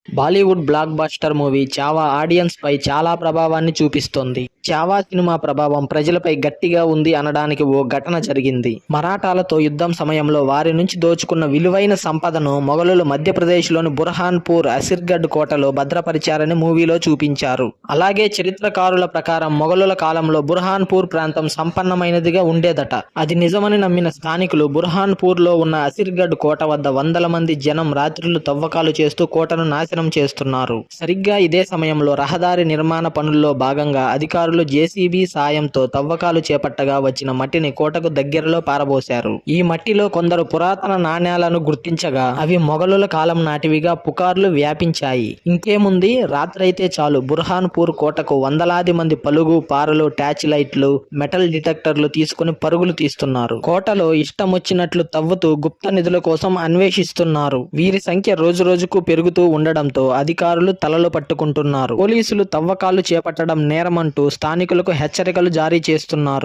Bollywood block buster movie 'Chhaava' audience పై చాలా ప్రభావాన్ని చూపిస్తోంది. 'చావా' సినిమా ప్రభావం ప్రజలపై గట్టిగా ఉంది అనడానికి ఓ ఘటన జరిగింది. మరాఠాలతో యుద్ధం సమయంలో వారి నుంచి దోచుకున్న విలువైన సంపదను మొఘలులు మధ్యప్రదేశ్లోని బుర్హాన్పూర్ అసిర్గఢ్ కోటలో భద్రపరిచారని మూవీలో చూపించారు. అలాగే చరిత్రకారుల ప్రకారం మొఘలుల కాలంలో బుర్హాన్పూర్ ప్రాంతం సంపన్నమైనదిగా ఉండేదట. అది నిజమని నమ్మిన స్థానికులు బుర్హాన్పూర్లో ఉన్న అసిర్గఢ్ కోట వద్ద వందల మంది జనం రాత్రులు తవ్వకాలు చేస్తూ కోటను నాశనం చేస్తున్నారు. సరిగ్గా ఇదే సమయంలో రహదారి నిర్మాణ పనుల్లో భాగంగా అధికారులు జేసీబీ సాయంతో తవ్వకాలు చేపట్టగా వచ్చిన మట్టిని కోటకు దగ్గరలో పారబోశారు. ఈ మట్టిలో కొందరు పురాతన నాణేలను గుర్తించగా అవి మొఘలుల కాలం నాటివిగా పుకార్లు వ్యాపించాయి. ఇంకేముంది, రాత్రైతే చాలు బుర్హాన్పూర్ కోటకు వందలాది మంది పలుగు, పారలు, టార్చ్ లైట్లు, మెటల్ డిటెక్టర్లు తీసుకుని పరుగులు తీస్తున్నారు. కోటలో ఇష్టమొచ్చినట్లు తవ్వుతూ గుప్త నిధుల కోసం అన్వేషిస్తున్నారు. వీరి సంఖ్య రోజురోజుకు పెరుగుతూ ఉండడంతో అధికారులు తలలు పట్టుకుంటున్నారు. పోలీసులు తవ్వకాలు చేపట్టడం నేరమంటూ స్థానికులకు హెచ్చరికలు జారీ చేస్తున్నారు.